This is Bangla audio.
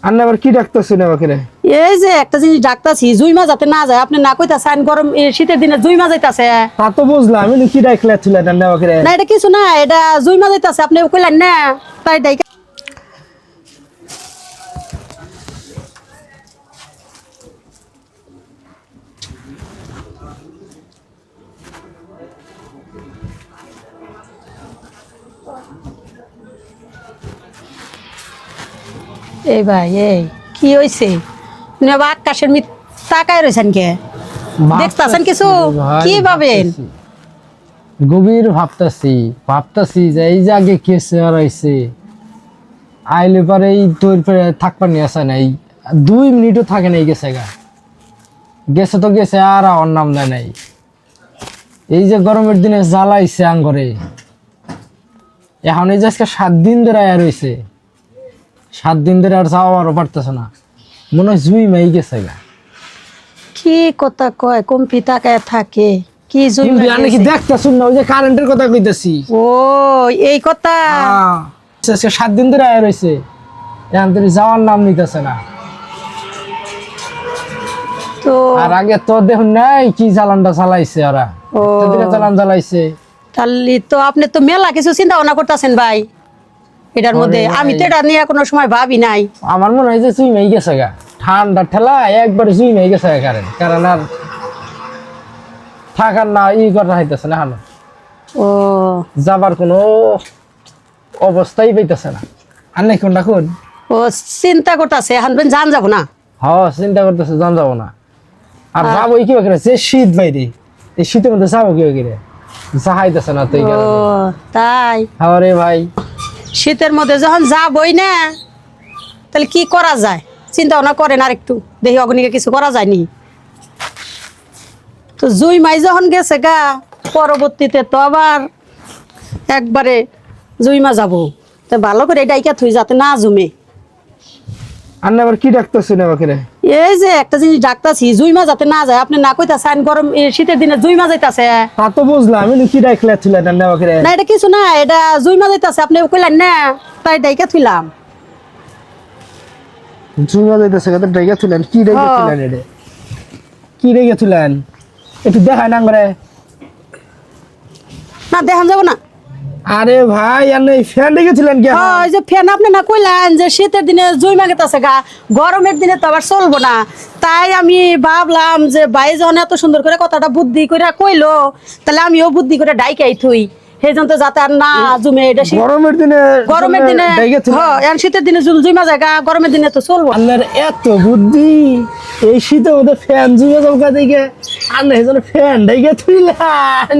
আন্না আবার কি ডাকতেছেন আমাকে রে? এই যে একটা জিনিস ডাকতাছি জুইমা যাতে না যায়, আপনি না কইতাছেন গরম শীতের দিনে জুইমা যাইতাছে। তা তো বুঝলাম, আমি কি ডাকলেছিলেন আন্না আমাকে রে? না এটা কিছু না, এটা জুইমা যাইতাছে, আপনি কইলেন না তাই ডাইকা। এই ভাই এই কি হইছে? আপনি আবার আকাশের মিত তাকায় রয়েছেন কে? দেখতাছেন কিছু? কি ভাবেন? গভীর ভাবতাছি যে এই যে আগে কেসে হারাইছে আইলে পরে এই তোর পরে থাকবার নিয়ে আসে নাই, 2 মিনিটও থাকে নাই, গেছে তো গেছে, আর আমার নাম দেয় নাই। এই যে গরমের দিনে জ্বালাইছে আঙ্গরে, এখন এই যে আজকে 7 দিন ধরে আয়া রয়েছে, 7 দিন ধরে আর যাওয়ারও পারতেছে না, মনে হয় জুই মাই গেছে গা। কি কথা কয় কম্পি তাকায় থাকে? কি জুইমা আমি কি দেখতেছুন না? ওই যে কারেন্টের কথা কইতেছি। ও এই কথা। আজকে 7 দিন ধরে আয়া রয়েছে, এখন তো যাওয়ার নাম নিতেছে না। তো আর আগে তো দেখুন নাই কি জ্বালানটা চালাইছে ওরা, ও জ্বালান জ্বালাইছে। তাহলে তো আপনি তো মেলা কিছু চিন্তা ভাবনা করতেছেন ভাই এটার মধ্যে। আমি তো এটা নিয়ে কোনো সময় ভাবি নাই। আমার মনে হয় যে জুই মাই গেছে গা, ঠান্ডা ঠেলা একবার জুই মাই গেছে কারণ আর থাকার না ই করা হইতেছে না, হানো ও যাবার কোনো অবস্থাই পাইতেছে না। আর নাই কোন ডাকুন? ও চিন্তা করতেছে এখন জান যাব না। চিন্তা করতেছে জান যাবো না। আর যাবো কি করে, যে শীত বাইরে, এই শীতের মধ্যে যাবো কি করে, যাহাইতেছে না তো। ও তাই রে ভাই, শীতের মধ্যে যখন যাবই না তাহলে কি করা যায় চিন্তা ভাবনা করেন আর একটু, দেখি অগ্নিকে কিছু করা যায়নি। তো জুই মাই যখন গেছে গা, পরবর্তীতে তো আবার একবারে জুইমা যাব, তো ভালো করে ডাইকা থুই যাতে না জমে। আর আবার কি ডাকতেছেন আমাকে রে? এই যে একটা জিনিস ডাকতাছি জুইমা যাতে না যায়, আপনি না কইতাছেন গরম শীতের দিনে জুইমা যাইতাছে। তা তো বুঝলাম, আমি কি ডাকলেছিলেন আন্না আমাকে রে? না এটা কিছু না, এটা জুইমা যাইতাছে, আপনি কইলেন না তাই ডাইকা থুইলাম। জুইমা যাইতেছে কত ডাইকাছিলেন? কি ডাইকাছিলেন এটা? কি ডাইকাছিলেন একটু দেখায় না করে? না দেখান যাব না। আরে ভাই, আপনি ফ্যান ডেকেছিলেন কি? ওই যে ফ্যান আপনি না কইলেন যে শীতের দিনে জুইমা গেতাছে গা, গরমের দিনে তো আবার চলবো না, তাই আমি ভাবলাম যে ভাই যখন এত সুন্দর করে কথাটা বুদ্ধি করে কইলো, তাহলে আমিও বুদ্ধি করে ডাইকাই থুই, সেই জন্য যাতে আর না জুমে। এটা গরমের দিনে হ্যাঁ শীতের দিনে জুইমা জায়গা, গরমের দিনে তো চলবো। আপনার এত বুদ্ধি, এই শীতের মধ্যে ফ্যান জুমে যাবো দেখে, আর না ফ্যান ডাইকে থুইলেন।